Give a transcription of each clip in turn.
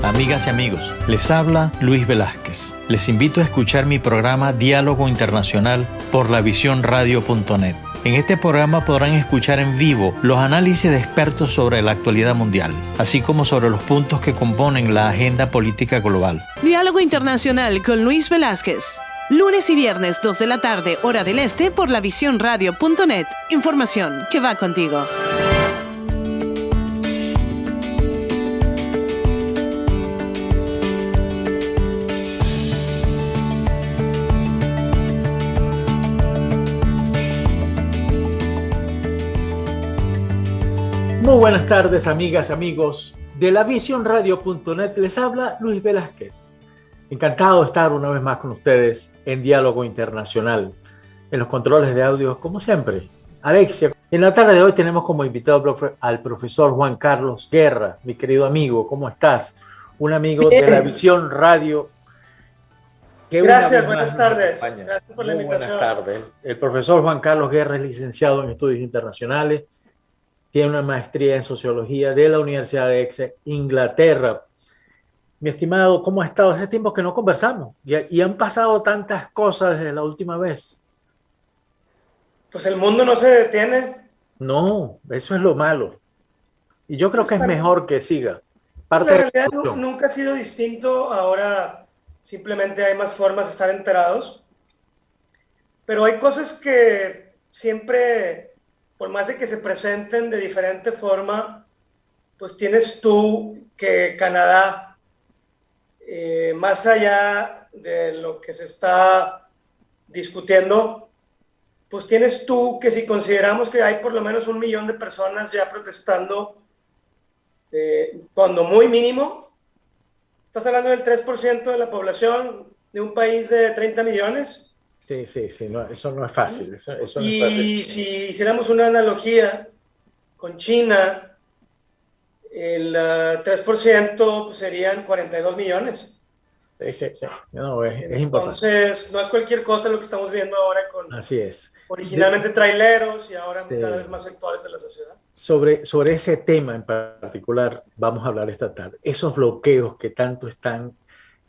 amigas y amigos, les habla Luis Velázquez. Les invito a escuchar mi programa Diálogo Internacional por lavisiónradio.net. En este programa podrán escuchar en vivo los análisis de expertos sobre la actualidad mundial, así como sobre los puntos que componen la agenda política global. Diálogo Internacional con Luis Velázquez. Lunes y viernes, 2 de la tarde, hora del este, por lavisiónradio.net. Información que va contigo. Muy buenas tardes, amigas, amigos de lavisiónradio.net. Les habla Luis Velázquez. Encantado de estar una vez más con ustedes en Diálogo Internacional. En los controles de audio, como siempre, Alexia. En la tarde de hoy tenemos como invitado al profesor Juan Carlos Guerra. Mi querido amigo, ¿cómo estás? Un amigo de La Visión Radio. Gracias, buenas tardes. Gracias por la invitación. Buenas tardes. El profesor Juan Carlos Guerra es licenciado en Estudios Internacionales. Tiene una maestría en Sociología de la Universidad de Exeter, Inglaterra. Mi estimado, ¿cómo ha estado? Hace tiempo que no conversamos y han pasado tantas cosas desde la última vez. Pues el mundo no se detiene. No, eso es lo malo. Y yo creo que es mejor que siga. La realidad nunca ha sido distinto. Ahora simplemente hay más formas de estar enterados. Pero hay cosas que siempre, por más de que se presenten de diferente forma, pues tienes tú que Canadá, más allá de lo que se está discutiendo, pues tienes tú que si consideramos que hay por lo menos 1 millón de personas ya protestando, cuando muy mínimo, estás hablando del 3% de la población de un país de 30 millones. Sí, no, eso no es fácil. Eso no es fácil. Si hiciéramos una analogía con China, el 3% pues serían 42 millones. Sí. No, es importante. Entonces, no es cualquier cosa lo que estamos viendo ahora con... Así es. Originalmente traileros y ahora cada vez más sectores de la sociedad. Sobre ese tema en particular vamos a hablar esta tarde. Esos bloqueos que tanto están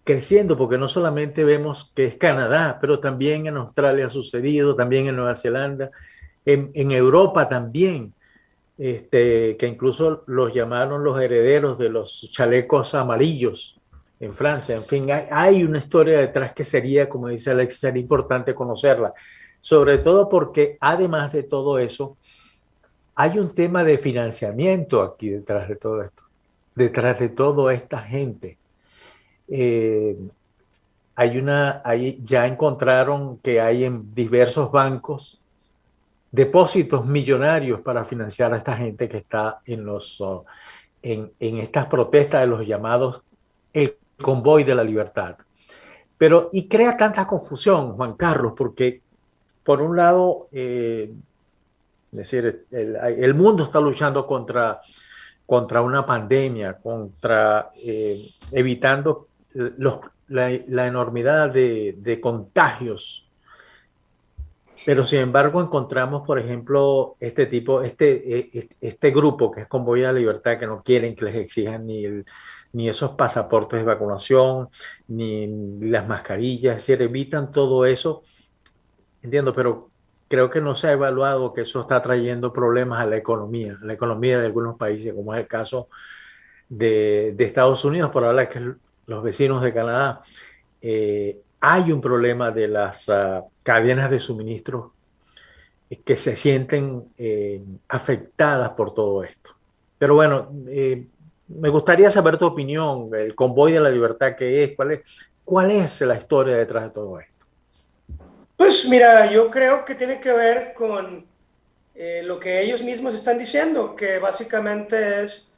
creciendo, porque no solamente vemos que es Canadá, pero también en Australia ha sucedido, también en Nueva Zelanda, en Europa también. Que incluso los llamaron los herederos de los chalecos amarillos en Francia. En fin, hay una historia detrás que sería, como dice Alex, sería importante conocerla, sobre todo porque además de todo eso, hay un tema de financiamiento aquí detrás de todo esto, detrás de toda esta gente. Ya encontraron que hay en diversos bancos depósitos millonarios para financiar a esta gente que está en estas protestas de los llamados el convoy de la libertad. Y crea tanta confusión, Juan Carlos, porque por un lado, el mundo está luchando contra una pandemia, evitando la enormidad de contagios. Pero sin embargo encontramos, por ejemplo, este grupo que es Convoy de la Libertad, que no quieren que les exijan ni esos pasaportes de vacunación, ni las mascarillas, es decir, evitan todo eso. Entiendo, pero creo que no se ha evaluado que eso está trayendo problemas a la economía de algunos países, como es el caso de Estados Unidos, por hablar que los vecinos de Canadá. Hay un problema de las cadenas de suministro que se sienten afectadas por todo esto. Pero bueno, me gustaría saber tu opinión, el Convoy de la Libertad, ¿qué es? ¿Cuál es la historia detrás de todo esto? Pues mira, yo creo que tiene que ver con lo que ellos mismos están diciendo, que básicamente es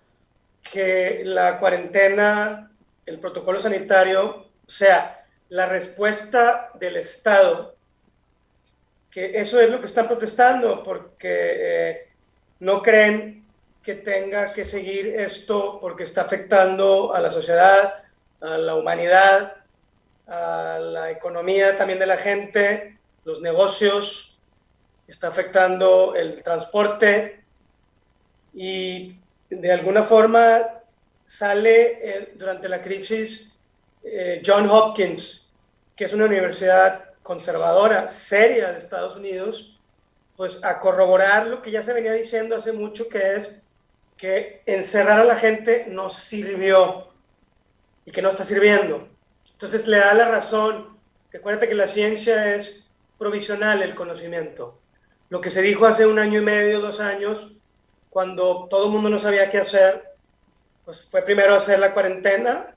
que la cuarentena, el protocolo sanitario, o sea, la respuesta del Estado, que eso es lo que están protestando, porque no creen que tenga que seguir esto porque está afectando a la sociedad, a la humanidad, a la economía también de la gente, los negocios, está afectando el transporte y de alguna forma sale durante la crisis John Hopkins, que es una universidad conservadora, seria de Estados Unidos, pues a corroborar lo que ya se venía diciendo hace mucho, que es que encerrar a la gente no sirvió y que no está sirviendo. Entonces le da la razón, que acuérdate que la ciencia es provisional, el conocimiento. Lo que se dijo hace 1 año y medio, 2 años, cuando todo el mundo no sabía qué hacer, pues fue primero hacer la cuarentena,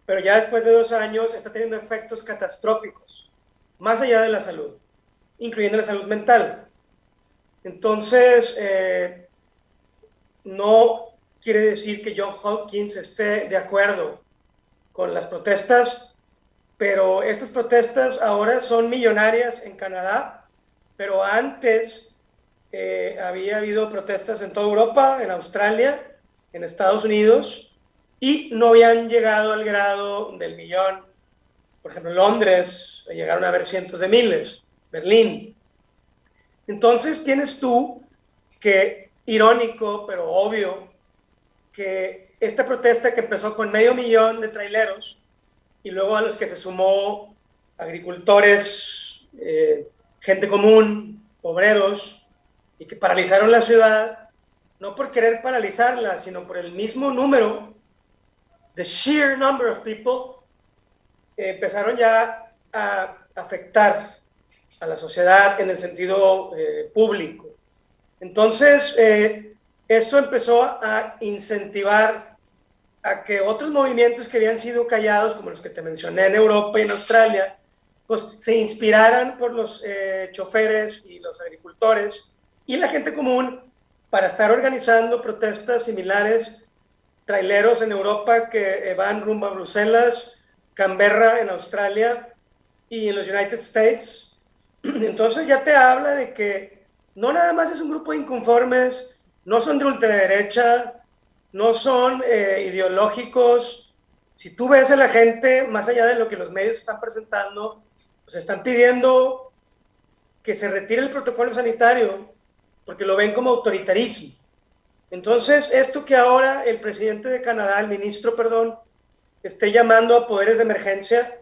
pero ya después de 2 años está teniendo efectos catastróficos, más allá de la salud, incluyendo la salud mental. Entonces, no quiere decir que John Hopkins esté de acuerdo con las protestas, pero estas protestas ahora son millonarias en Canadá, pero antes había habido protestas en toda Europa, en Australia, en Estados Unidos, y no habían llegado al grado del millón. Por ejemplo, en Londres llegaron a haber cientos de miles, Berlín. Entonces tienes tú que, irónico, pero obvio, que esta protesta que empezó con 500,000 de traileros y luego a los que se sumó agricultores, gente común, obreros, y que paralizaron la ciudad, no por querer paralizarla, sino por el mismo número, the sheer number of people, empezaron ya a afectar a la sociedad en el sentido público. Entonces, eso empezó a incentivar a que otros movimientos que habían sido callados, como los que te mencioné en Europa y en Australia, pues se inspiraran por los choferes y los agricultores y la gente común para estar organizando protestas similares, traileros en Europa que van rumbo a Bruselas, Canberra en Australia y en los United States. Entonces ya te habla de que no nada más es un grupo de inconformes, no son de ultraderecha, no son ideológicos. Si tú ves a la gente, más allá de lo que los medios están presentando, pues están pidiendo que se retire el protocolo sanitario porque lo ven como autoritarismo. Entonces, esto que ahora el presidente de Canadá, el ministro, perdón, esté llamando a poderes de emergencia,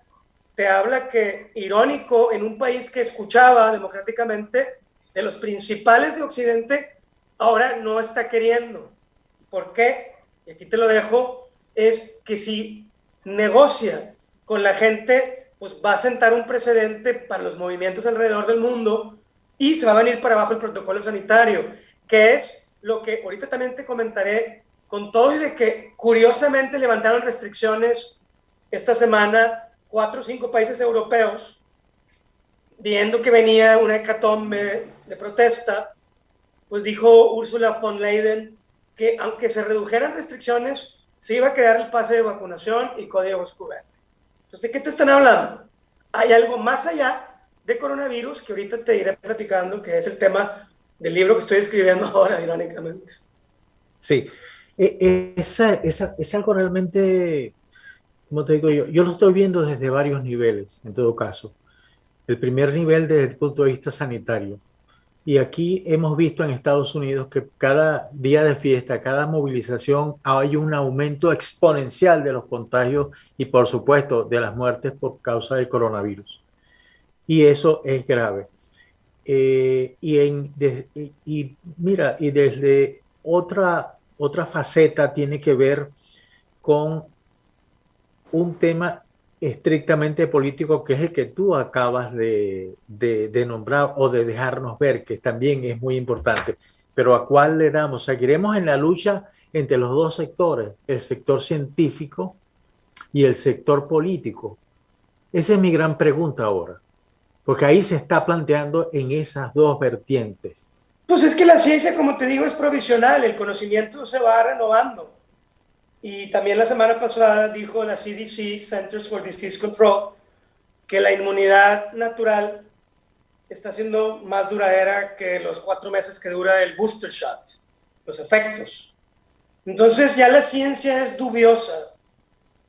te habla que, irónico, en un país que escuchaba democráticamente de los principales de Occidente, ahora no está queriendo. ¿Por qué? Y aquí te lo dejo, es que si negocia con la gente, pues va a sentar un precedente para los movimientos alrededor del mundo y se va a venir para abajo el protocolo sanitario, que es lo que ahorita también te comentaré, con todo y de que curiosamente levantaron restricciones esta semana 4 o 5 países europeos, viendo que venía una hecatombe de protesta, pues dijo Ursula von der Leyen que aunque se redujeran restricciones, se iba a quedar el pase de vacunación y código QR. Entonces, ¿de qué te están hablando? Hay algo más allá de coronavirus que ahorita te iré platicando, que es el tema del libro que estoy escribiendo ahora, irónicamente. Sí, es algo realmente, como te digo yo lo estoy viendo desde varios niveles, en todo caso. El primer nivel desde el punto de vista sanitario. Y aquí hemos visto en Estados Unidos que cada día de fiesta, cada movilización, hay un aumento exponencial de los contagios y, por supuesto, de las muertes por causa del coronavirus. Y eso es grave. Mira, y desde otra faceta tiene que ver con un tema estrictamente político, que es el que tú acabas de nombrar o de dejarnos ver, que también es muy importante. Pero ¿a cuál le damos? ¿Seguiremos en la lucha entre los dos sectores, el sector científico y el sector político? Esa es mi gran pregunta ahora, porque ahí se está planteando en esas dos vertientes. Pues es que la ciencia, como te digo, es provisional, el conocimiento se va renovando. Y también la semana pasada dijo la CDC, Centers for Disease Control, que la inmunidad natural está siendo más duradera que los 4 meses que dura el booster shot, los efectos. Entonces ya la ciencia es dubiosa,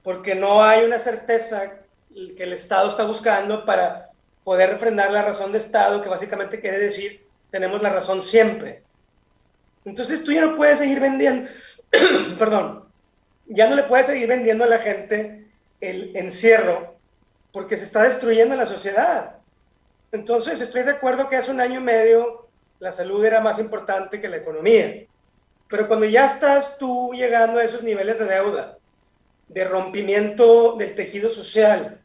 porque no hay una certeza que el Estado está buscando para poder refrendar la razón de Estado, que básicamente quiere decir, tenemos la razón siempre. Entonces tú ya no puedes seguir vendiendo, perdón, ya no le puedes seguir vendiendo a la gente el encierro porque se está destruyendo la sociedad. Entonces, estoy de acuerdo que hace 1 año y medio la salud era más importante que la economía. Pero cuando ya estás tú llegando a esos niveles de deuda, de rompimiento del tejido social,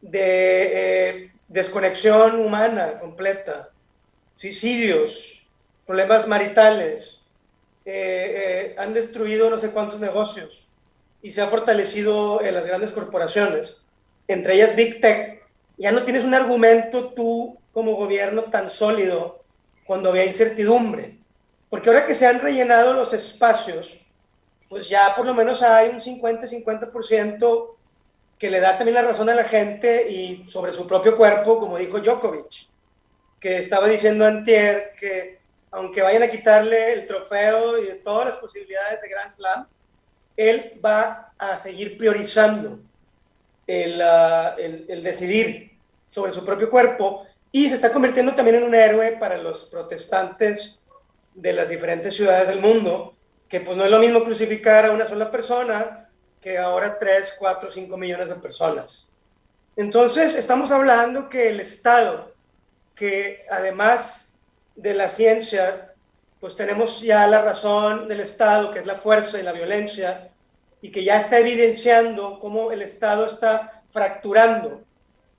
de desconexión humana completa, suicidios, problemas maritales, han destruido no sé cuántos negocios y se ha fortalecido las grandes corporaciones, entre ellas Big Tech. Ya no tienes un argumento tú como gobierno tan sólido cuando había incertidumbre, porque ahora que se han rellenado los espacios, pues ya por lo menos hay un 50% que le da también la razón a la gente y sobre su propio cuerpo, como dijo Djokovic, que estaba diciendo antier que aunque vayan a quitarle el trofeo y de todas las posibilidades de Grand Slam, él va a seguir priorizando el decidir sobre su propio cuerpo y se está convirtiendo también en un héroe para los protestantes de las diferentes ciudades del mundo, que pues no es lo mismo crucificar a una sola persona que ahora 3, 4, 5 millones de personas. Entonces estamos hablando que el Estado, que además de la ciencia, pues tenemos ya la razón del Estado, que es la fuerza y la violencia, y que ya está evidenciando cómo el Estado está fracturando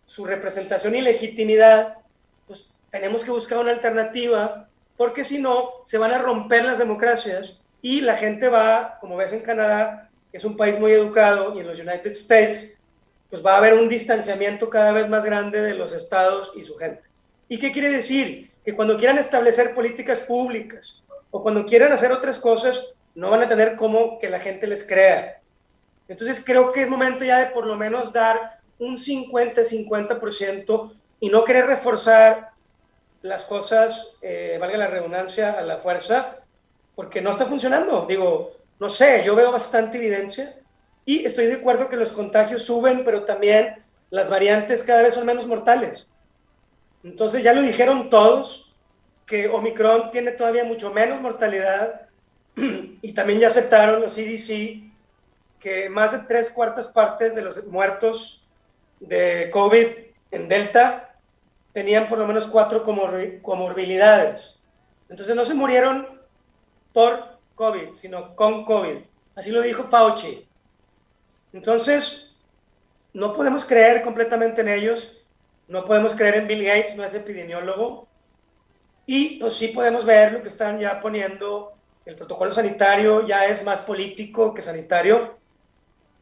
su representación y legitimidad, pues tenemos que buscar una alternativa, porque si no, se van a romper las democracias y la gente va, como ves en Canadá, que es un país muy educado, y en los United States, pues va a haber un distanciamiento cada vez más grande de los estados y su gente. ¿Y qué quiere decir? Que cuando quieran establecer políticas públicas o cuando quieran hacer otras cosas, no van a tener cómo que la gente les crea. Entonces creo que es momento ya de por lo menos dar un 50% y no querer reforzar las cosas, valga la redundancia, a la fuerza, porque no está funcionando. Digo, no sé, yo veo bastante evidencia y estoy de acuerdo que los contagios suben, pero también las variantes cada vez son menos mortales. Entonces ya lo dijeron todos, que Omicron tiene todavía mucho menos mortalidad y también ya aceptaron los CDC que más de 3/4 partes de los muertos de COVID en Delta tenían por lo menos 4 comorbilidades. Entonces no se murieron por COVID, sino con COVID. Así lo dijo Fauci. Entonces, no podemos creer completamente en ellos, no podemos creer en Bill Gates, no es epidemiólogo, y pues sí podemos ver lo que están ya poniendo. El protocolo sanitario ya es más político que sanitario.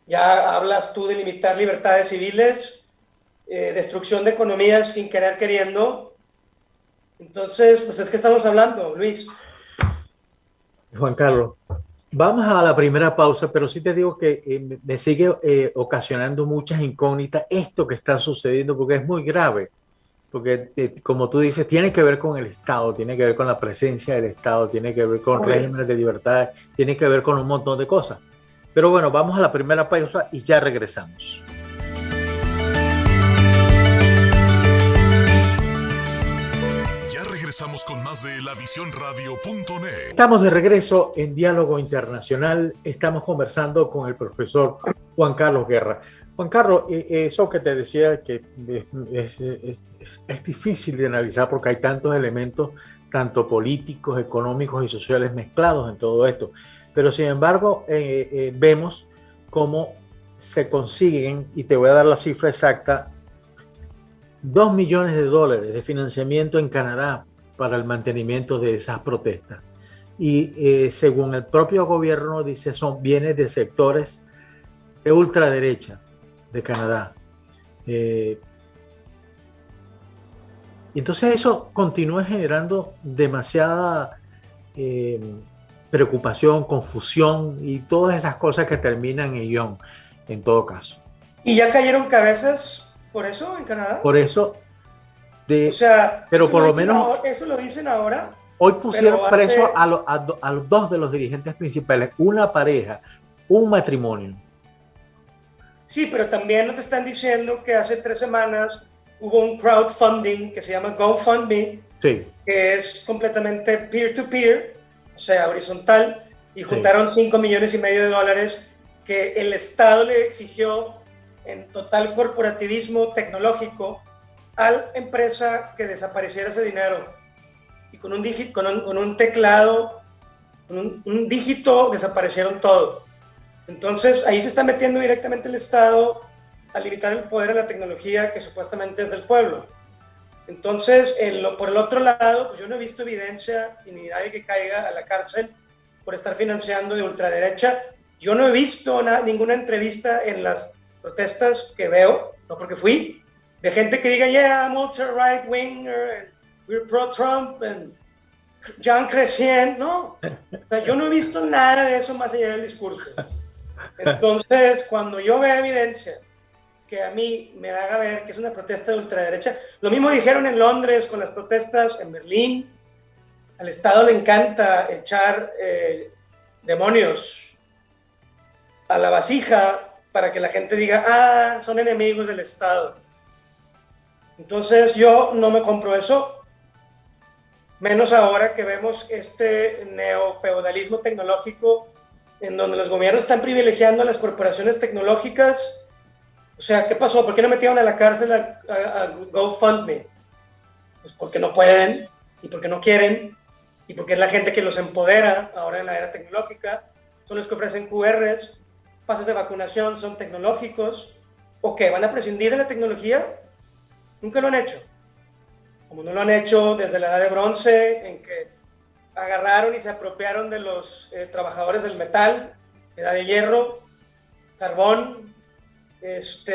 Ya hablas tú de limitar libertades civiles, destrucción de economías sin querer queriendo. Entonces, pues es que estamos hablando, Luis. Juan Carlos, vamos a la primera pausa, pero sí te digo que me sigue ocasionando muchas incógnitas esto que está sucediendo, porque es muy grave, porque como tú dices, tiene que ver con el Estado, tiene que ver con la presencia del Estado, tiene que ver con regímenes de libertad, tiene que ver con un montón de cosas. Pero bueno, vamos a la primera pausa y ya regresamos. Regresamos con más de lavisiónradio.net. Estamos de regreso en Diálogo Internacional. Estamos conversando con el profesor Juan Carlos Guerra. Juan Carlos, eso que te decía que es difícil de analizar porque hay tantos elementos, tanto políticos, económicos y sociales mezclados en todo esto. Pero sin embargo, vemos cómo se consiguen, y te voy a dar la cifra exacta, $2 millones de financiamiento en Canadá para el mantenimiento de esas protestas. Y según el propio gobierno, dice, son bienes de sectores de ultraderecha de Canadá. Y entonces eso continúa generando demasiada preocupación, confusión y todas esas cosas que terminan en ión, en todo caso. ¿Y ya cayeron cabezas por eso en Canadá? Por eso... o sea, pero por lo menos ahora, eso lo dicen ahora. Hoy pusieron preso a los 2 de los dirigentes principales, una pareja, un matrimonio. Sí, pero también no te están diciendo que hace 3 semanas hubo un crowdfunding que se llama GoFundMe, sí, que es completamente peer-to-peer, o sea, horizontal, y juntaron $5,5 millones que el Estado le exigió en total corporativismo tecnológico a la empresa que desapareciera ese dinero. Y con un teclado, con un dígito, desaparecieron todo. Entonces, ahí se está metiendo directamente el Estado a limitar el poder a la tecnología que supuestamente es del pueblo. Entonces, por el otro lado, pues yo no he visto evidencia ni nadie que caiga a la cárcel por estar financiando de ultraderecha. Yo no he visto ninguna entrevista en las protestas que veo, no porque fui, de gente que diga, yeah, I'm ultra right winger, and we're pro Trump, and Jean Chrétien. No, o sea, yo no he visto nada de eso más allá del discurso. Entonces, cuando yo veo evidencia que a mí me haga ver que es una protesta de ultraderecha, lo mismo dijeron en Londres con las protestas en Berlín. Al Estado le encanta echar demonios a la vasija para que la gente diga, ah, son enemigos del Estado. Entonces yo no me compro eso, menos ahora que vemos este neofeudalismo tecnológico en donde los gobiernos están privilegiando a las corporaciones tecnológicas. O sea, ¿qué pasó? ¿Por qué no metieron a la cárcel a GoFundMe? Pues porque no pueden y porque no quieren y porque es la gente que los empodera ahora en la era tecnológica. Son los que ofrecen QRs, pases de vacunación son tecnológicos. ¿O qué? ¿Van a prescindir de la tecnología? Nunca lo han hecho. Como no lo han hecho desde la edad de bronce, en que agarraron y se apropiaron de los trabajadores del metal, edad de hierro, carbón,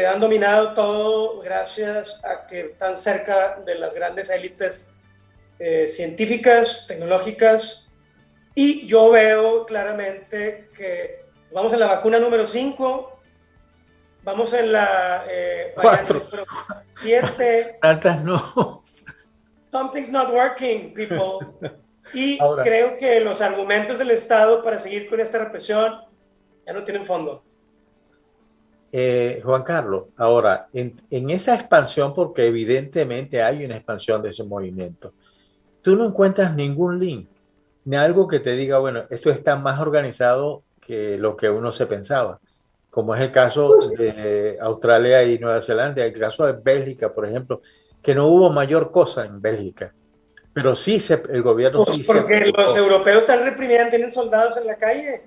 han dominado todo gracias a que están cerca de las grandes élites científicas, tecnológicas, y yo veo claramente que vamos en la vacuna número 5, vamos en la 4, número 7. Tantas no. Something's not working, people. Y Ahora, creo que los argumentos del Estado para seguir con esta represión ya no tienen fondo. Juan Carlos, ahora, en esa expansión, porque evidentemente hay una expansión de ese movimiento, tú no encuentras ningún link, ni algo que te diga, bueno, esto está más organizado que lo que uno se pensaba, como es el caso de Australia y Nueva Zelanda, el caso de Bélgica, por ejemplo, que no hubo mayor cosa en Bélgica, pero sí el gobierno Pues sí porque se... los europeos están reprimiendo, tienen soldados en la calle.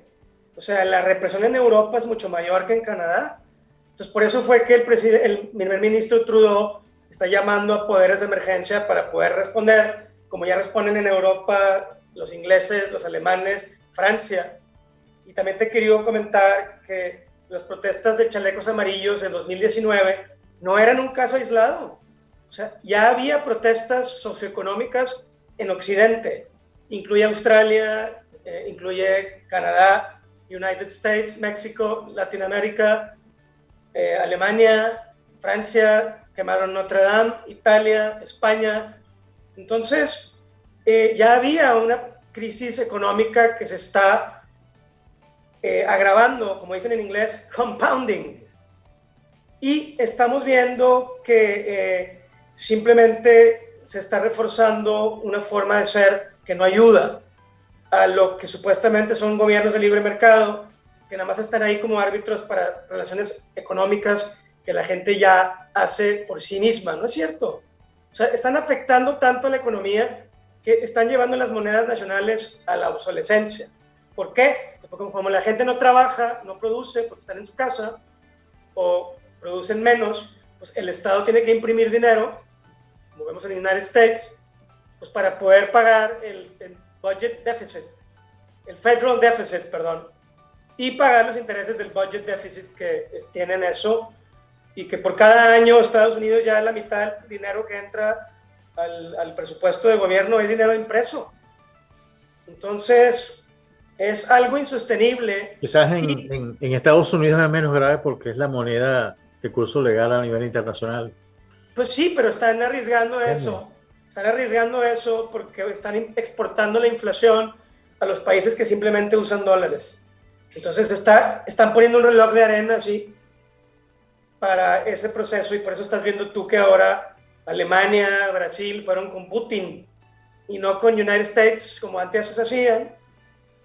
O sea, la represión en Europa es mucho mayor que en Canadá. Entonces, por eso fue que el primer ministro Trudeau está llamando a poderes de emergencia para poder responder, como ya responden en Europa los ingleses, los alemanes, Francia. Y también te quería comentar que las protestas de chalecos amarillos de 2019 no eran un caso aislado. O sea, ya había protestas socioeconómicas en Occidente. Incluye Australia, incluye Canadá, United States, México, Latinoamérica, Alemania, Francia, quemaron Notre Dame, Italia, España. Entonces, ya había una crisis económica que se está agravando, como dicen en inglés, compounding. Y estamos viendo que simplemente se está reforzando una forma de ser que no ayuda a lo que supuestamente son gobiernos de libre mercado, que nada más están ahí como árbitros para relaciones económicas que la gente ya hace por sí misma. ¿No es cierto? O sea, están afectando tanto a la economía que están llevando las monedas nacionales a la obsolescencia. ¿Por qué? Porque como la gente no trabaja, no produce porque están en su casa o producen menos, pues el Estado tiene que imprimir dinero, como vemos en United States, pues para poder pagar el budget deficit, el federal deficit, perdón, y pagar los intereses del budget deficit que tienen eso, y que por cada año Estados Unidos ya la mitad del dinero que entra al presupuesto de gobierno es dinero impreso. Entonces, es algo insostenible. Quizás en Estados Unidos es menos grave porque es la moneda de curso legal a nivel internacional. Pues sí, pero están arriesgando eso. Están arriesgando eso porque están exportando la inflación a los países que simplemente usan dólares. Entonces están poniendo un reloj de arena así para ese proceso, y por eso estás viendo tú que ahora Alemania, Brasil fueron con Putin y no con United States como antes se hacían,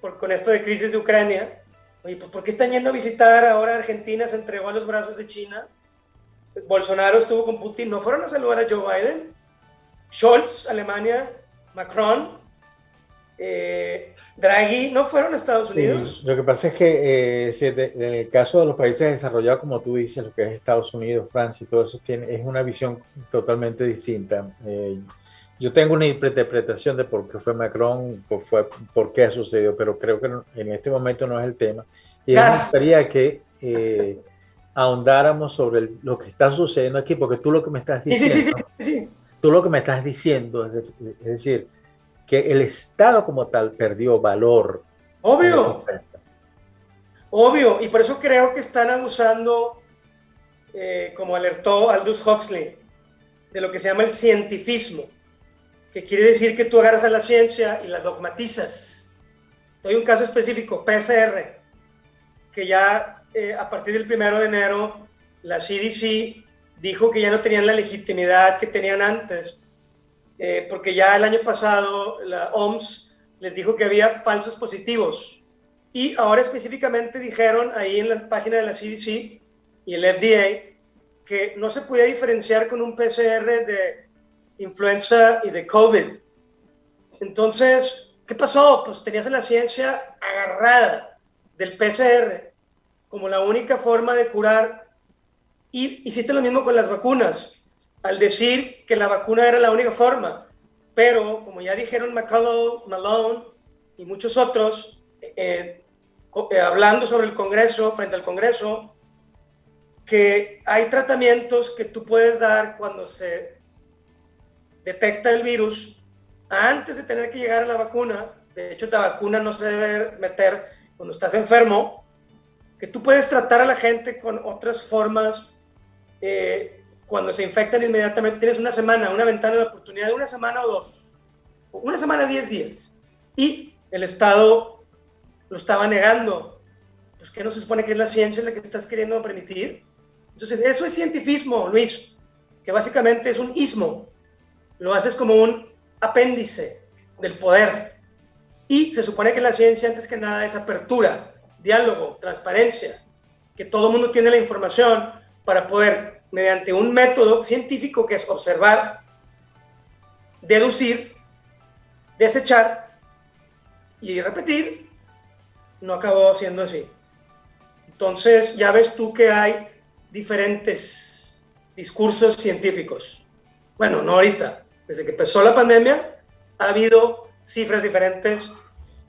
con esto de crisis de Ucrania. Oye, pues ¿por qué están yendo a visitar ahora Argentina? Se entregó a los brazos de China. Bolsonaro estuvo con Putin, ¿no fueron a saludar a Joe Biden? Scholz, Alemania, Macron, Draghi, ¿no fueron a Estados Unidos? Lo que pasa es que en el caso de los países desarrollados, como tú dices, lo que es Estados Unidos, Francia y todo eso, es una visión totalmente distinta. Yo tengo una interpretación de por qué fue Macron, por qué ha sucedido, pero creo que en este momento no es el tema. Y me gustaría que ahondáramos sobre lo que está sucediendo aquí, porque tú lo que me estás diciendo, Sí. tú lo que me estás diciendo es decir, que el Estado como tal perdió valor. Obvio, y por eso creo que están abusando, como alertó Aldous Huxley, de lo que se llama el cientifismo, que quiere decir que tú agarras a la ciencia y la dogmatizas. Doy un caso específico, PCR, que ya a partir del 1 de enero la CDC dijo que ya no tenían la legitimidad que tenían antes, porque ya el año pasado la OMS les dijo que había falsos positivos, y ahora específicamente dijeron ahí en la página de la CDC y el FDA que no se podía diferenciar con un PCR de influenza y de COVID. Entonces, ¿qué pasó? Pues tenías a la ciencia agarrada del PCR como la única forma de curar, y hiciste lo mismo con las vacunas, al decir que la vacuna era la única forma. Pero, como ya dijeron McCullough, Malone y muchos otros, hablando sobre el Congreso, frente al Congreso, que hay tratamientos que tú puedes dar cuando se detecta el virus antes de tener que llegar a la vacuna. De hecho, la vacuna no se debe meter cuando estás enfermo, que tú puedes tratar a la gente con otras formas. Cuando se infectan inmediatamente, tienes una semana, una ventana de oportunidad de una semana o dos, una semana, 10 días, y el Estado lo estaba negando. Pues, ¿qué no se supone que es la ciencia la que estás queriendo permitir? Entonces, eso es cientifismo, Luis, que básicamente es un ismo. Lo haces como un apéndice del poder. Y se supone que la ciencia, antes que nada, es apertura, diálogo, transparencia, que todo el mundo tiene la información para poder, mediante un método científico que es observar, deducir, desechar y repetir, no acabó siendo así. Entonces, ya ves tú que hay diferentes discursos científicos. Bueno, no ahorita, desde que empezó la pandemia, ha habido cifras diferentes,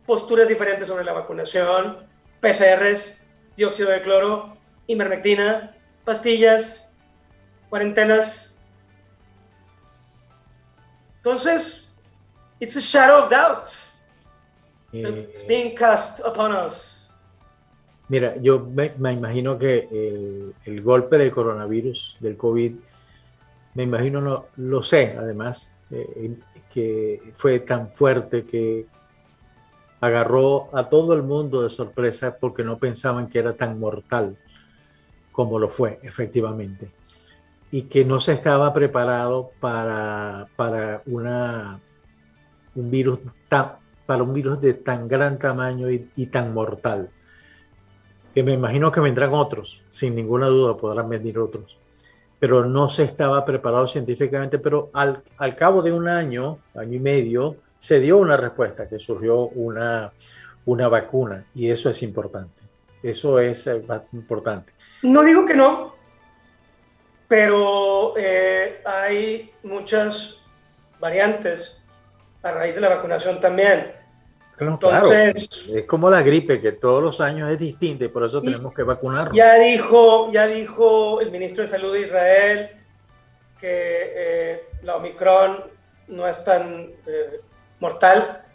posturas diferentes sobre la vacunación, PCRs, dióxido de cloro, ivermectina, pastillas, cuarentenas. Entonces, it's a shadow of doubt that's being cast upon us. Mira, yo me imagino que el golpe del coronavirus, del COVID, me imagino, no, lo sé, además, que fue tan fuerte que agarró a todo el mundo de sorpresa porque no pensaban que era tan mortal como lo fue, efectivamente. Y que no se estaba preparado para un virus de tan gran tamaño y tan mortal. Que me imagino que vendrán otros, sin ninguna duda podrán venir otros. Pero no se estaba preparado científicamente, pero al cabo de un año y medio, se dio una respuesta, que surgió una vacuna, y eso es importante. Eso es importante. No digo que no, pero hay muchas variantes a raíz de la vacunación también. Entonces, claro, es como la gripe, que todos los años es distinta y por eso tenemos que vacunarnos. Ya dijo el ministro de Salud de Israel que la Omicron no es tan mortal.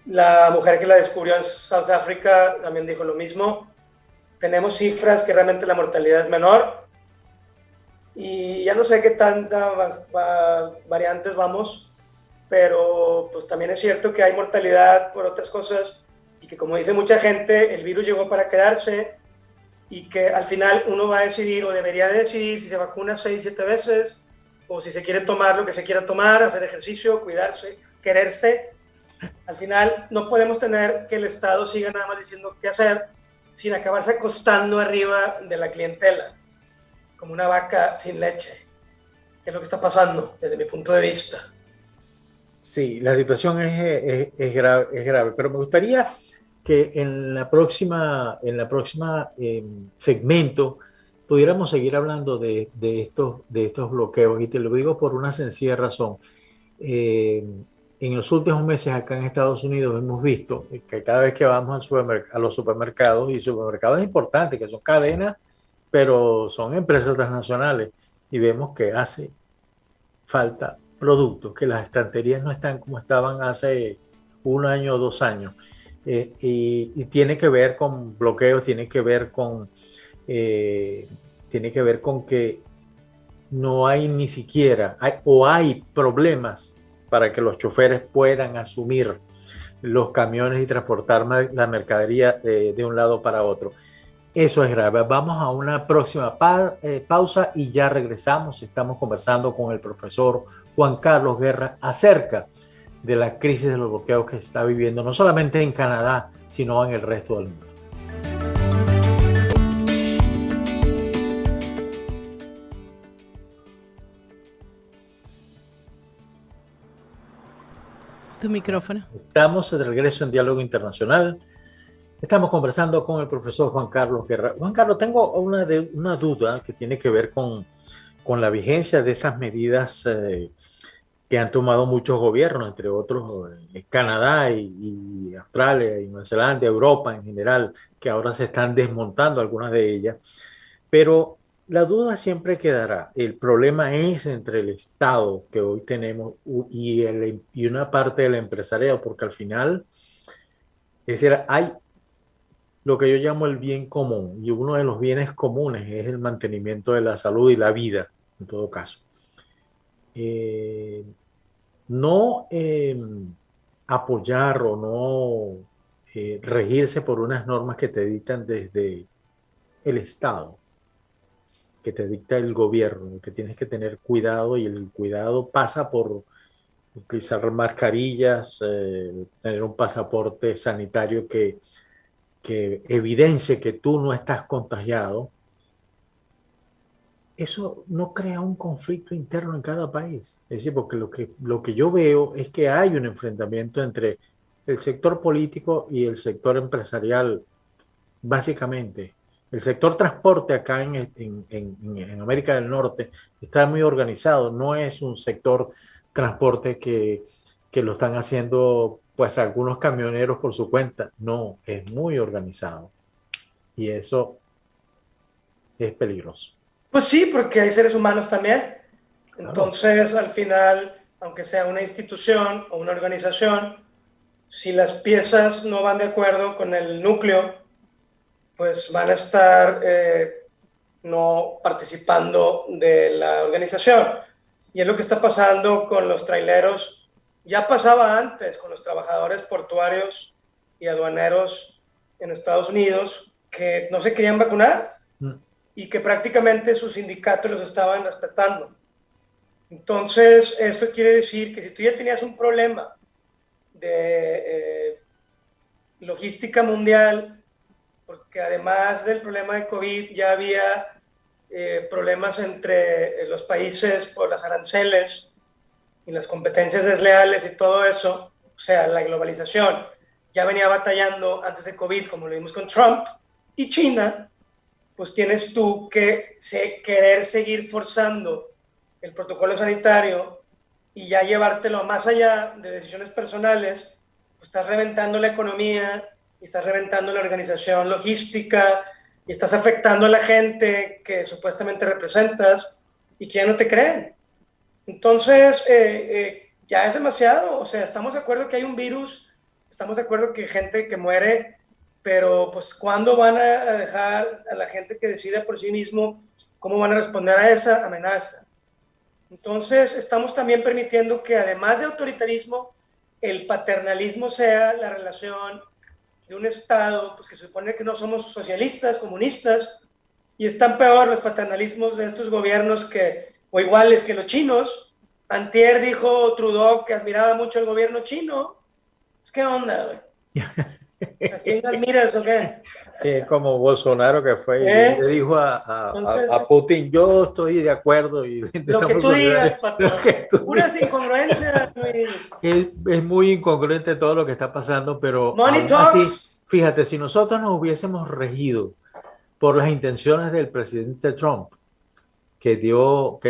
La mujer que la descubrió en South Africa también dijo lo mismo. Tenemos cifras que realmente la mortalidad es menor. Y ya no sé qué tantas variantes vamos, pero pues también es cierto que hay mortalidad por otras cosas y que, como dice mucha gente, el virus llegó para quedarse y que al final uno va a decidir, o debería decidir, si se vacuna 6-7 veces o si se quiere tomar lo que se quiera tomar, hacer ejercicio, cuidarse, quererse. Al final no podemos tener que el Estado siga nada más diciendo qué hacer sin acabarse acostando arriba de la clientela, como una vaca sin leche, que es lo que está pasando desde mi punto de vista. Sí, la situación es grave, pero me gustaría que en la próxima segmento pudiéramos seguir hablando de estos bloqueos, y te lo digo por una sencilla razón. Eh, en los últimos meses acá en Estados Unidos hemos visto que cada vez que vamos a los supermercados, y supermercados importantes, que son cadenas, pero son empresas transnacionales, y vemos que hace falta productos, que las estanterías no están como estaban hace un año o 2 años. Y tiene que ver con bloqueos, tiene que ver con que no hay ni siquiera, hay problemas para que los choferes puedan asumir los camiones y transportar la mercadería de un lado para otro. Eso es grave. Vamos a una próxima pausa y ya regresamos. Estamos conversando con el profesor Juan Carlos Guerra acerca de la crisis de los bloqueos que se está viviendo no solamente en Canadá, sino en el resto del mundo. Tu micrófono. Estamos de regreso en Diálogo Internacional. Estamos conversando con el profesor Juan Carlos Guerra. Juan Carlos, tengo una duda que tiene que ver con la vigencia de estas medidas que han tomado muchos gobiernos, entre otros Canadá y Australia y Nueva Zelanda, Europa en general, que ahora se están desmontando algunas de ellas. Pero la duda siempre quedará. El problema es entre el Estado que hoy tenemos y una parte del empresariado, porque al final, es decir, hay lo que yo llamo el bien común, y uno de los bienes comunes es el mantenimiento de la salud y la vida, en todo caso. No apoyar o no regirse por unas normas que te dictan desde el Estado, que te dicta el gobierno, que tienes que tener cuidado, y el cuidado pasa por utilizar mascarillas, tener un pasaporte sanitario que evidencie que tú no estás contagiado. Eso no crea un conflicto interno en cada país. Es decir, porque lo que yo veo es que hay un enfrentamiento entre el sector político y el sector empresarial, básicamente. El sector transporte acá en América del Norte está muy organizado. No es un sector transporte que lo están haciendo pues algunos camioneros por su cuenta. No, es muy organizado. Y eso es peligroso. Pues sí, porque hay seres humanos también. Entonces, al final, aunque sea una institución o una organización, si las piezas no van de acuerdo con el núcleo, pues van a estar no participando de la organización. Y es lo que está pasando con los traileros. Ya pasaba antes con los trabajadores portuarios y aduaneros en Estados Unidos que no se querían vacunar y que prácticamente sus sindicatos los estaban respetando. Entonces, esto quiere decir que si tú ya tenías un problema de logística mundial, porque además del problema de COVID ya había problemas entre los países por las aranceles y las competencias desleales y todo eso, o sea, la globalización ya venía batallando antes de COVID, como lo vimos con Trump y China, pues tienes tú que querer seguir forzando el protocolo sanitario y ya llevártelo más allá de decisiones personales, pues estás reventando la economía y estás reventando la organización logística y estás afectando a la gente que supuestamente representas y que ya no te creen. Entonces, ya es demasiado. O sea, estamos de acuerdo que hay un virus, estamos de acuerdo que hay gente que muere, pero pues ¿cuándo van a dejar a la gente que decida por sí mismo cómo van a responder a esa amenaza? Entonces, estamos también permitiendo que además de autoritarismo, el paternalismo sea la relación de un Estado, pues que se supone que no somos socialistas, comunistas, y están peor los paternalismos de estos gobiernos o iguales que los chinos. Antier dijo Trudeau que admiraba mucho el gobierno chino. ¿Qué onda, güey? ¿A quién admiras o qué? Como Bolsonaro que fue y le dijo Entonces, a Putin, yo estoy de acuerdo y lo que tú digas, patrón. Puras digas. incongruencias, Luis. Es muy incongruente todo lo que está pasando, pero Money aún así, talks. fíjate, si nosotros nos hubiésemos regido por las intenciones del presidente Trump, que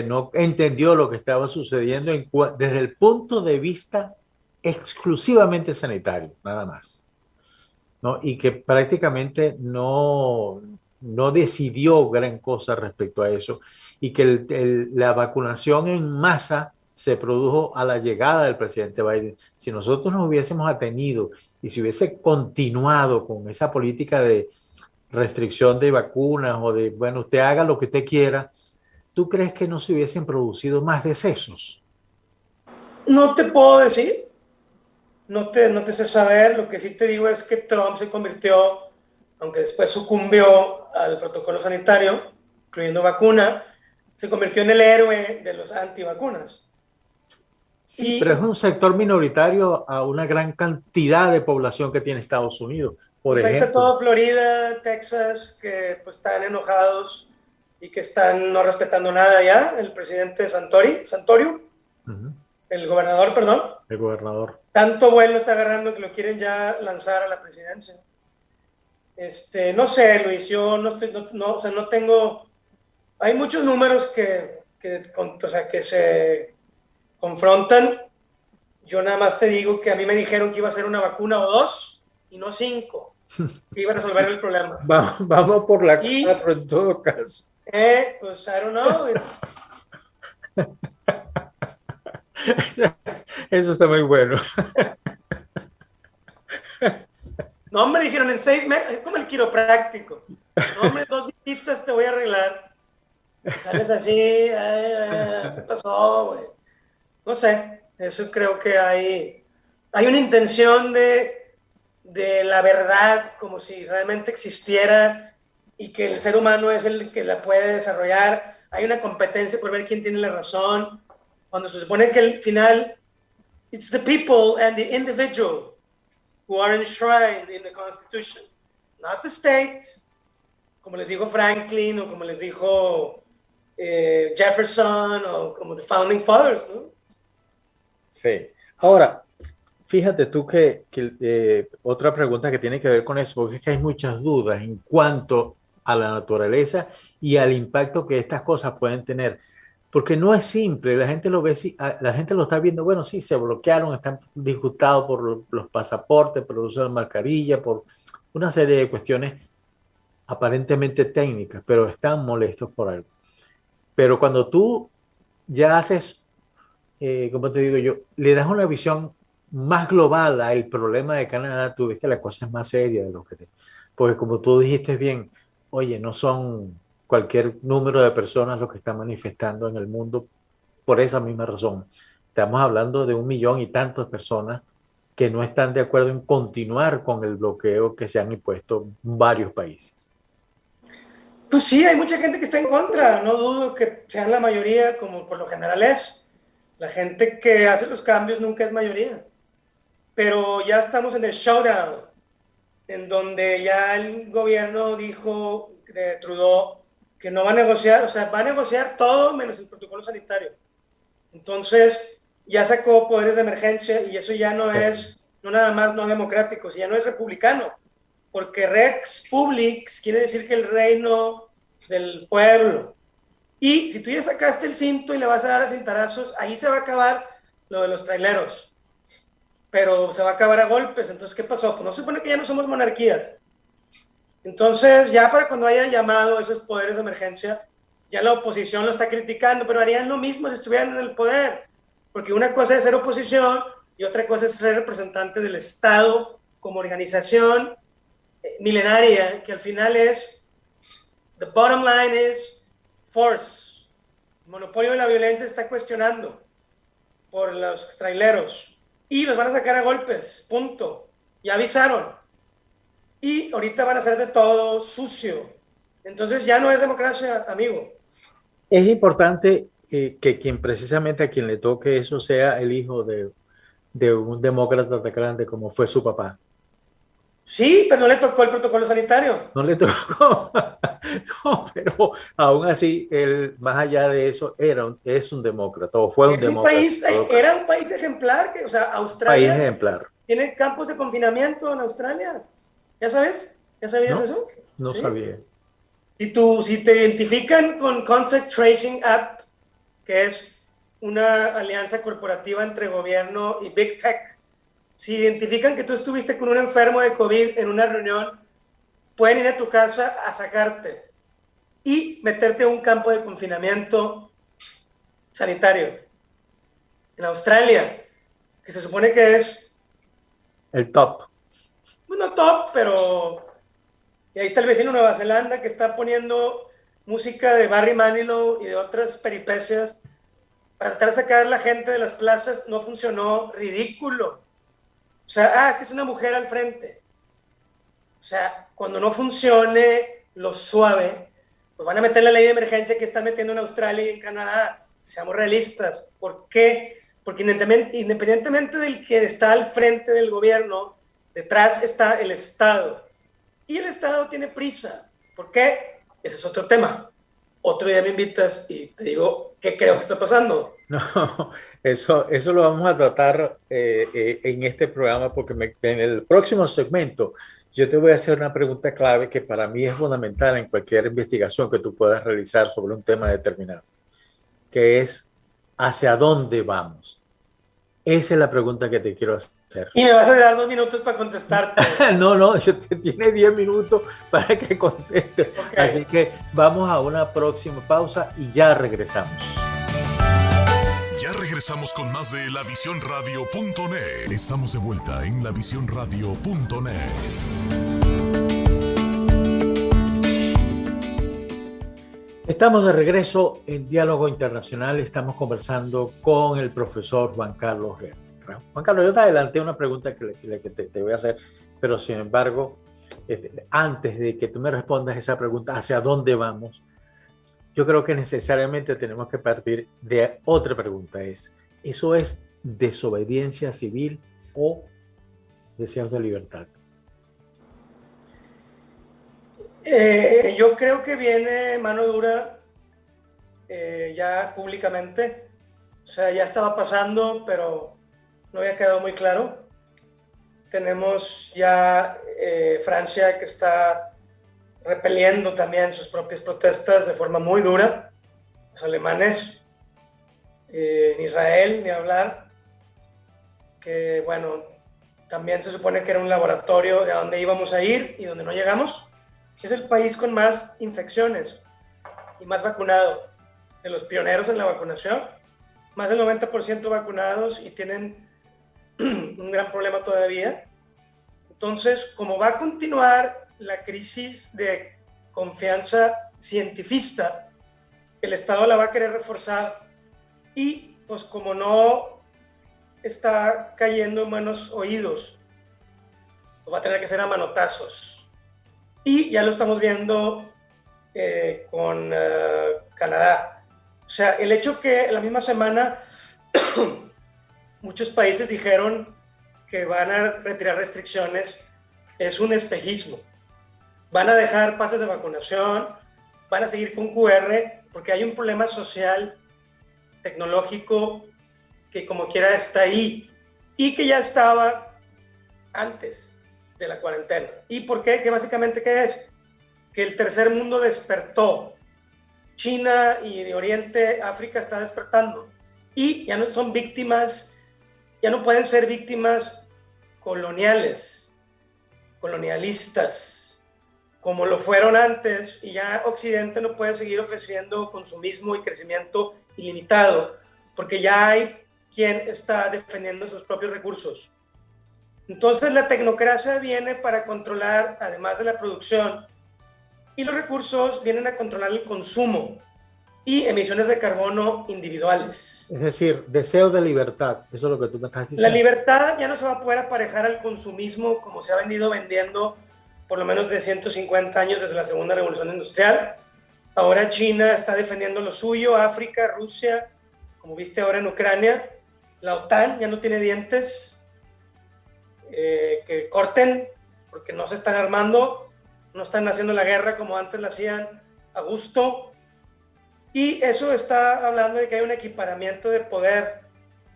no entendió lo que estaba sucediendo desde el punto de vista exclusivamente sanitario, nada más, ¿no? Y que prácticamente no decidió gran cosa respecto a eso, y que la vacunación en masa se produjo a la llegada del presidente Biden. Si nosotros nos hubiésemos atenido y si hubiese continuado con esa política de restricción de vacunas o de, bueno, usted haga lo que usted quiera, ¿tú crees que no se hubiesen producido más decesos? No te puedo decir. No te sé saber. Lo que sí te digo es que Trump se convirtió, aunque después sucumbió al protocolo sanitario, incluyendo vacuna, se convirtió en el héroe de los antivacunas. Sí, pero es un sector minoritario a una gran cantidad de población que tiene Estados Unidos. Por pues ahí está ejemplo, todo Florida, Texas, que pues están enojados y que están no respetando nada ya. El presidente Santorio, el gobernador, perdón. El gobernador. Tanto vuelo está agarrando que lo quieren ya lanzar a la presidencia. No sé, Luis, yo o sea, no tengo. Hay muchos números que se confrontan. Yo nada más te digo que a mí me dijeron que iba a ser una vacuna o 2 y no 5, que iba a resolver el problema. Vamos por la 4 en todo caso. Pues I don't know. Eso está muy bueno. No, hombre, dijeron en 6 meses, es como el quiropráctico. No, hombre, 2 días te voy a arreglar. Sales así, ¿qué pasó, güey? No sé, eso creo que hay una intención de la verdad, como si realmente existiera y que el ser humano es el que la puede desarrollar. Hay una competencia por ver quién tiene la razón, cuando se supone que al final it's the people and the individual who are enshrined in the Constitution, not the state, como les dijo Franklin o como les dijo Jefferson o como the Founding Fathers, ¿no? Sí. Ahora, fíjate tú que otra pregunta que tiene que ver con eso, porque es que hay muchas dudas en cuanto a la naturaleza y al impacto que estas cosas pueden tener. Porque no es simple, la gente lo ve, la gente lo está viendo, bueno, sí, se bloquearon, están disgustados por los pasaportes, por el uso de la mascarilla, por una serie de cuestiones aparentemente técnicas, pero están molestos por algo. Pero cuando tú ya haces, como te digo yo, le das una visión más global al problema de Canadá, tú ves que la cosa es más seria de lo que porque como tú dijiste bien, oye, no son cualquier número de personas los que están manifestando en el mundo por esa misma razón. Estamos hablando de 1,000,000 y tantos de personas que no están de acuerdo en continuar con el bloqueo que se han impuesto varios países. Pues sí, hay mucha gente que está en contra, no dudo que sean la mayoría, como por lo general es. La gente que hace los cambios nunca es mayoría. Pero ya estamos en el showdown, en donde ya el gobierno dijo de Trudeau que no va a negociar, o sea, va a negociar todo menos el protocolo sanitario. Entonces, ya sacó poderes de emergencia y eso ya no es, no nada más no democrático, ya no es republicano, porque Rex Publix quiere decir que el reino del pueblo. Y si tú ya sacaste el cinto y le vas a dar a cintarazos, ahí se va a acabar lo de los traileros. Pero se va a acabar a golpes. Entonces, ¿qué pasó? Pues no se supone que ya no somos monarquías. Entonces, ya para cuando haya llamado esos poderes de emergencia, ya la oposición lo está criticando, pero harían lo mismo si estuvieran en el poder. Porque una cosa es ser oposición y otra cosa es ser representante del Estado como organización milenaria, que al final es, the bottom line is force. El monopolio de la violencia está cuestionando por los traileros y los van a sacar a golpes, punto. Ya avisaron. Y ahorita van a hacer de todo sucio. Entonces ya no es democracia, amigo. Es importante que precisamente a quien le toque eso sea el hijo de un demócrata tan grande como fue su papá. Sí, pero no le tocó el protocolo sanitario. No le tocó. No, pero aún así, él, más allá de eso, es un demócrata, o fue un Es un demócrata. país, era un país ejemplar, que, o sea, País Australia ejemplar. tiene campos de confinamiento en Australia. ¿Ya sabes? ¿Ya sabías ¿No? eso? No Sí. sabía. Si te identifican con Contact Tracing App, que es una alianza corporativa entre gobierno y Big Tech, si identifican que tú estuviste con un enfermo de COVID en una reunión, pueden ir a tu casa a sacarte y meterte a un campo de confinamiento sanitario. En Australia, que se supone que es, El top. bueno, top, pero... Y ahí está el vecino de Nueva Zelanda que está poniendo música de Barry Manilow y de otras peripecias para tratar de sacar a la gente de las plazas. No funcionó, ridículo. O sea, es que es una mujer al frente. O sea, cuando no funcione lo suave, pues van a meter la ley de emergencia que están metiendo en Australia y en Canadá. Seamos realistas. ¿Por qué? Porque independientemente del que está al frente del gobierno, detrás está el Estado. Y el Estado tiene prisa. ¿Por qué? Ese es otro tema. Otro día me invitas y te digo qué creo que está pasando. No, eso lo vamos a tratar en este programa porque en el próximo segmento yo te voy a hacer una pregunta clave que para mí es fundamental en cualquier investigación que tú puedas realizar sobre un tema determinado, que es ¿hacia dónde vamos? Esa es la pregunta que te quiero hacer. Y me vas a dar 2 minutos para contestarte. No, tiene 10 minutos para que conteste. Okay. Así que vamos a una próxima pausa y ya regresamos. Ya regresamos con más de lavisionradio.net. Estamos de vuelta en lavisionradio.net. Estamos de regreso en Diálogo Internacional. Estamos conversando con el profesor Juan Carlos Guerra. Juan Carlos, yo te adelanté una pregunta que te voy a hacer, pero sin embargo, antes de que tú me respondas esa pregunta, ¿hacia dónde vamos? Yo creo que necesariamente tenemos que partir de otra pregunta. ¿Eso es desobediencia civil o deseos de libertad? Yo creo que viene mano dura ya públicamente. O sea, ya estaba pasando, pero no había quedado muy claro. Tenemos ya Francia que está repeliendo también sus propias protestas de forma muy dura. Los alemanes, en Israel, ni hablar, que bueno, también se supone que era un laboratorio de donde íbamos a ir y donde no llegamos. Es el país con más infecciones y más vacunado. De los pioneros en la vacunación, más del 90% vacunados y tienen un gran problema todavía. Entonces, como va a continuar la crisis de confianza cientifista, el Estado la va a querer reforzar y pues como no está cayendo en buenos oídos, lo va a tener que hacer a manotazos. Y ya lo estamos viendo con Canadá. O sea, el hecho que la misma semana muchos países dijeron que van a retirar restricciones es un espejismo. Van a dejar pases de vacunación, van a seguir con QR, porque hay un problema social, tecnológico, que como quiera está ahí y que ya estaba antes de la cuarentena. ¿Y por qué? Que básicamente, ¿qué es? Que el tercer mundo despertó. China y de Oriente, África está despertando. Y ya no son víctimas, ya no pueden ser víctimas coloniales, colonialistas, como lo fueron antes, y ya Occidente no puede seguir ofreciendo consumismo y crecimiento ilimitado, porque ya hay quien está defendiendo sus propios recursos. Entonces la tecnocracia viene para controlar, además de la producción, y los recursos vienen a controlar el consumo y emisiones de carbono individuales. Es decir, deseo de libertad, eso es lo que tú me estás diciendo. La libertad ya no se va a poder aparejar al consumismo como se ha vendiendo por lo menos de 150 años desde la Segunda Revolución Industrial. Ahora China está defendiendo lo suyo, África, Rusia, como viste ahora en Ucrania. La OTAN ya no tiene dientes que corten porque no se están armando, no están haciendo la guerra como antes la hacían a gusto, y eso está hablando de que hay un equiparamiento de poder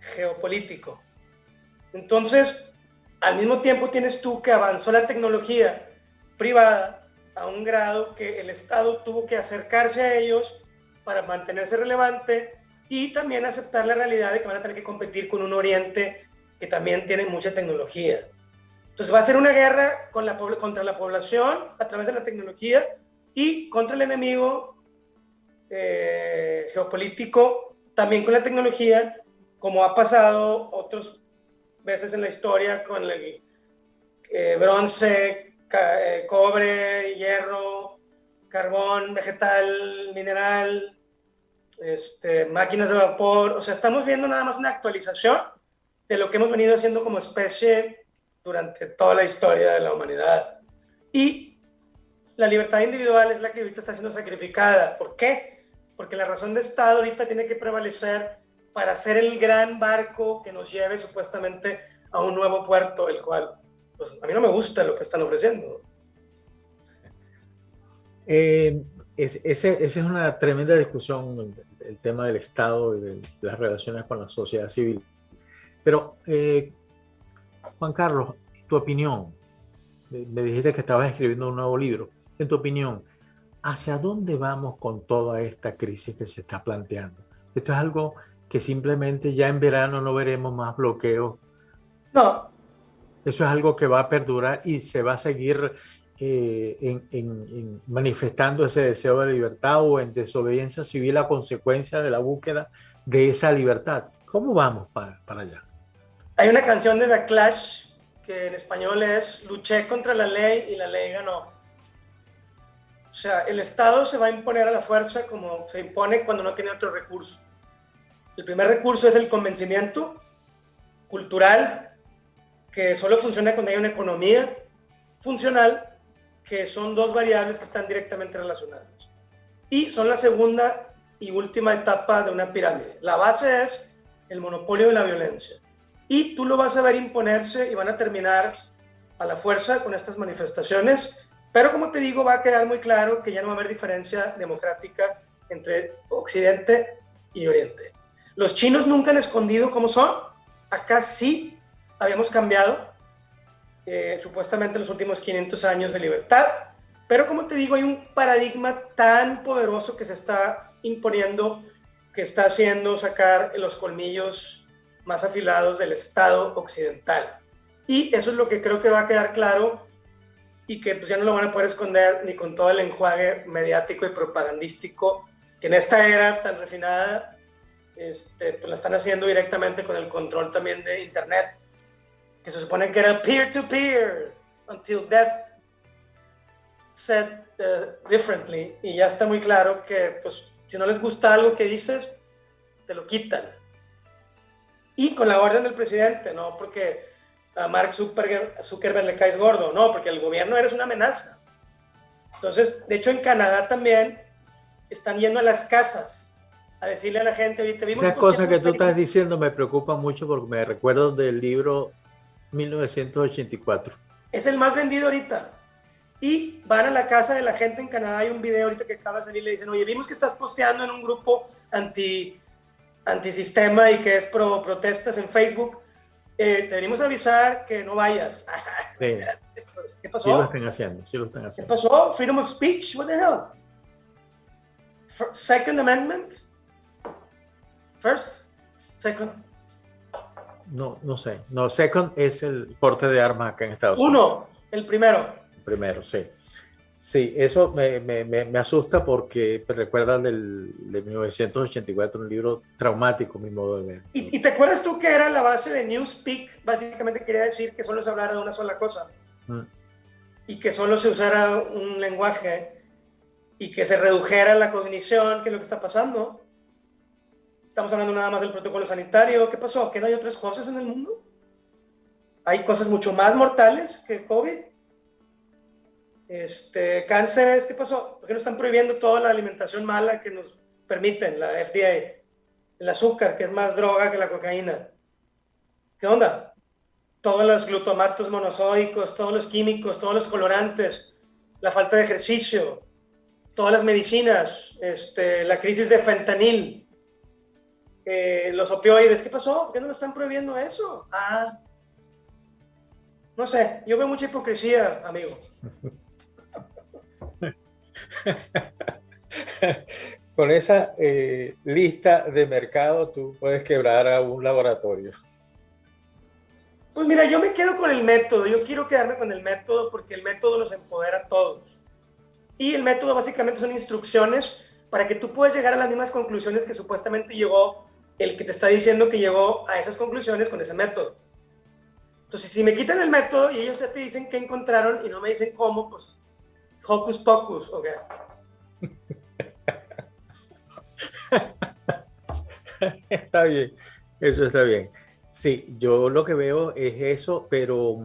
geopolítico. Entonces, al mismo tiempo tienes tú que avanzó la tecnología privada a un grado que el Estado tuvo que acercarse a ellos para mantenerse relevante y también aceptar la realidad de que van a tener que competir con un Oriente que también tiene mucha tecnología. Entonces va a ser una guerra contra la población a través de la tecnología y contra el enemigo geopolítico también con la tecnología, como ha pasado otras veces en la historia con el bronce, cobre, hierro, carbón, vegetal, mineral, máquinas de vapor. O sea, estamos viendo nada más una actualización de lo que hemos venido haciendo como especie durante toda la historia de la humanidad. Y la libertad individual es la que ahorita está siendo sacrificada. ¿Por qué? Porque la razón de Estado ahorita tiene que prevalecer para ser el gran barco que nos lleve supuestamente a un nuevo puerto, el cual, pues, a mí no me gusta lo que están ofreciendo. Esa es una tremenda discusión, el tema del Estado y de las relaciones con la sociedad civil. Pero, Juan Carlos, tu opinión, me dijiste que estabas escribiendo un nuevo libro. En tu opinión, ¿hacia dónde vamos con toda esta crisis que se está planteando? ¿Esto es algo que simplemente ya en verano no veremos más bloqueos? No. ¿Eso es algo que va a perdurar y se va a seguir manifestando ese deseo de libertad o en desobediencia civil a consecuencia de la búsqueda de esa libertad? ¿Cómo vamos para allá? Hay una canción de The Clash que en español es "Luché contra la ley y la ley ganó". O sea, el Estado se va a imponer a la fuerza como se impone cuando no tiene otro recurso. El primer recurso es el convencimiento cultural, que solo funciona cuando hay una economía funcional, que son dos variables que están directamente relacionadas. Y son la segunda y última etapa de una pirámide. La base es el monopolio de la violencia. Y tú lo vas a ver imponerse y van a terminar a la fuerza con estas manifestaciones. Pero como te digo, va a quedar muy claro que ya no va a haber diferencia democrática entre Occidente y Oriente. Los chinos nunca han escondido cómo son. Acá sí habíamos cambiado, supuestamente los últimos 500 años de libertad. Pero como te digo, hay un paradigma tan poderoso que se está imponiendo que está haciendo sacar los colmillos más afilados del Estado occidental. Y eso es lo que creo que va a quedar claro y que pues ya no lo van a poder esconder ni con todo el enjuague mediático y propagandístico que en esta era tan refinada pues la están haciendo directamente con el control también de Internet, que se supone que era peer-to-peer, until death said differently, y ya está muy claro que pues, si no les gusta algo que dices, te lo quitan. Y con la orden del presidente, no porque a Mark Zuckerberg le caes gordo, no, porque el gobierno eres una amenaza. Entonces, de hecho en Canadá también están yendo a las casas a decirle a la gente, oye, te vimos... Esas cosas que tú estás diciendo me preocupan mucho porque me recuerdo del libro 1984. Es el más vendido ahorita. Y van a la casa de la gente en Canadá. Hay un video ahorita que acaba de salir y le dicen, oye, vimos que estás posteando en un grupo antisistema y que es pro protestas en Facebook. Te venimos a avisar que no vayas. Sí. ¿Qué pasó? Sí lo están haciendo, sí lo están haciendo. ¿Qué pasó? Freedom of speech? What the hell? Second Amendment? First? Second? No sé. No, second es el porte de armas acá en Estados Unidos. Uno, el primero. Primero, sí. Sí, eso me asusta porque me recuerda de 1984, un libro traumático, mi modo de ver. ¿Y te acuerdas tú que era la base de Newspeak? Básicamente quería decir que solo se hablara de una sola cosa. Y que solo se usara un lenguaje y que se redujera la cognición, que es lo que está pasando. Estamos hablando nada más del protocolo sanitario. ¿Qué pasó? ¿Que no hay otras cosas en el mundo? Hay cosas mucho más mortales que COVID. Cánceres, ¿qué pasó? ¿Por qué no están prohibiendo toda la alimentación mala que nos permiten, la FDA? El azúcar, que es más droga que la cocaína. ¿Qué onda? todos los glutamatos monosódicos, todos los químicos, todos los colorantes, la falta de ejercicio, todas las medicinas, la crisis de fentanil, los opioides. ¿Qué pasó? ¿Por qué no lo están prohibiendo eso? No sé, yo veo mucha hipocresía, amigo. Con esa lista de mercado tú puedes quebrar a un laboratorio. Pues mira, yo me quedo con el método. Yo quiero quedarme con el método porque el método los empodera a todos. Y el método básicamente son instrucciones para que tú puedas llegar a las mismas conclusiones que supuestamente llegó el que te está diciendo que llegó a esas conclusiones con ese método. Entonces, si me quitan el método y ellos ya te dicen qué encontraron y no me dicen cómo, pues hocus pocus, ¿ok? Está bien, eso está bien. Sí, yo lo que veo es eso, pero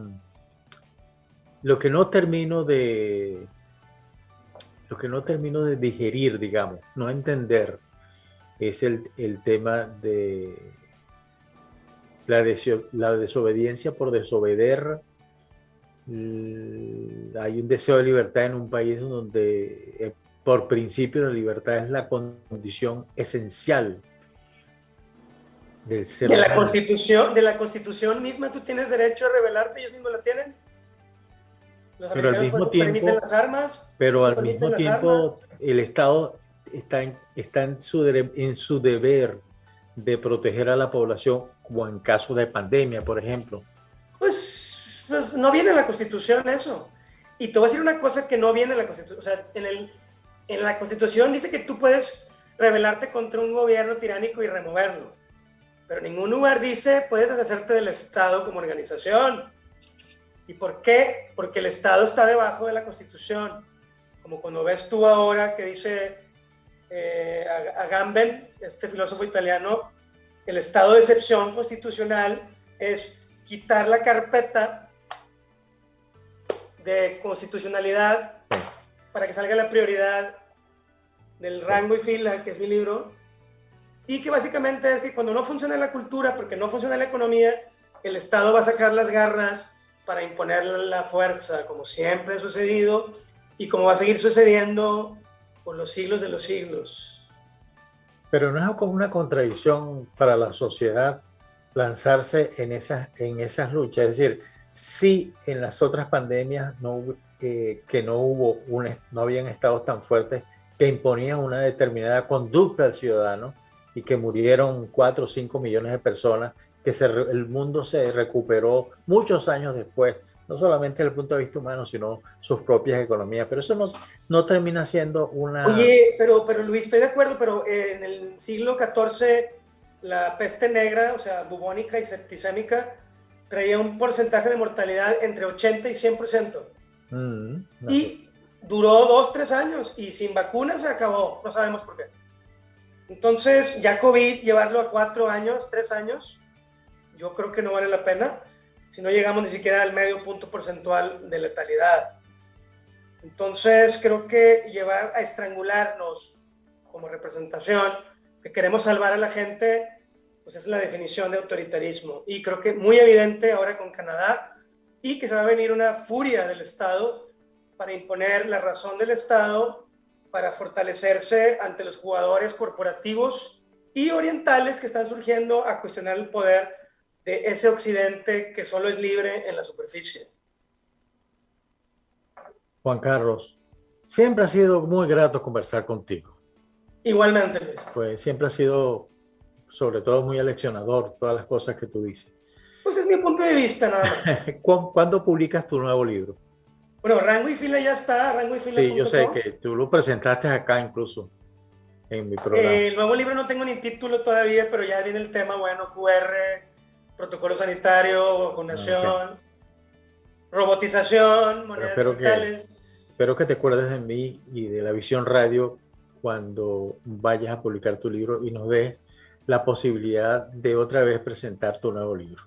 lo que no termino de digerir, digamos, no entender, es el tema de la desobediencia por desobedecer. Hay un deseo de libertad en un país donde por principio la libertad es la condición esencial del ser de humano. De la Constitución misma tú tienes derecho a rebelarte, ellos mismos la tienen. Los Pero al americanos mismo permiten tiempo, las armas. pero al permiten mismo las tiempo armas. el Estado está en su deber de proteger a la población, como en caso de pandemia, por ejemplo. Pues no viene en la Constitución eso. Y te voy a decir una cosa que no viene en la Constitución. O sea, en la Constitución dice que tú puedes rebelarte contra un gobierno tiránico y removerlo. Pero en ningún lugar dice puedes deshacerte del Estado como organización. ¿Y por qué? Porque el Estado está debajo de la Constitución. Como cuando ves tú ahora que dice Agamben, este filósofo italiano, el estado de excepción constitucional es quitar la carpeta de constitucionalidad para que salga la prioridad del rango y fila, que es mi libro, y que básicamente es que cuando no funciona la cultura, porque no funciona la economía, el Estado va a sacar las garras para imponer la fuerza, como siempre ha sucedido y como va a seguir sucediendo por los siglos de los siglos. Pero no es como una contradicción para la sociedad lanzarse en esas luchas. Es decir, sí, en las otras pandemias no habían estados tan fuertes que imponían una determinada conducta al ciudadano y que murieron 4 o 5 millones de personas, que el mundo se recuperó muchos años después, no solamente desde el punto de vista humano, sino sus propias economías. Pero eso no termina siendo una... Oye, pero Luis, estoy de acuerdo, pero en el siglo XIV la peste negra, o sea, bubónica y septicémica, traía un porcentaje de mortalidad entre 80 y 100%. Y duró 2-3 años y sin vacunas se acabó, no sabemos por qué. Entonces, ya COVID, llevarlo a 4 años, 3 años, yo creo que no vale la pena si no llegamos ni siquiera al medio punto porcentual de letalidad. Entonces, creo que llevar a estrangularnos como representación, que queremos salvar a la gente, pues es la definición de autoritarismo. Y creo que muy evidente ahora con Canadá, y que se va a venir una furia del Estado para imponer la razón del Estado, para fortalecerse ante los jugadores corporativos y orientales que están surgiendo a cuestionar el poder de ese occidente que solo es libre en la superficie. Juan Carlos, siempre ha sido muy grato conversar contigo. Igualmente, Luis. Pues siempre ha sido, sobre todo, muy aleccionador todas las cosas que tú dices. Pues es mi punto de vista, nada más. ¿Cuándo publicas tu nuevo libro? Bueno, Rango y Fila ya está, rangoyfila.com. Sí, yo sé que tú lo presentaste acá incluso en mi programa. El nuevo libro no tengo ni título todavía, pero ya viene el tema, bueno, QR, protocolo sanitario, vacunación, robotización, monedas digitales. Espero que te acuerdes de mí y de la Visión Radio cuando vayas a publicar tu libro y nos des la posibilidad de otra vez presentar tu nuevo libro.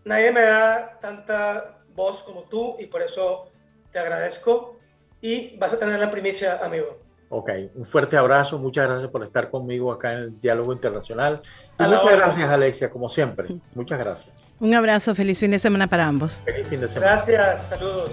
Nadie me da tanta voz como tú y por eso te agradezco y vas a tener la primicia, amigo. Ok, un fuerte abrazo, muchas gracias por estar conmigo acá en el Diálogo Internacional. Y A la muchas hora. gracias, Alexia, como siempre. Muchas gracias. Un abrazo, feliz fin de semana para ambos. Feliz fin de semana. Gracias, saludos.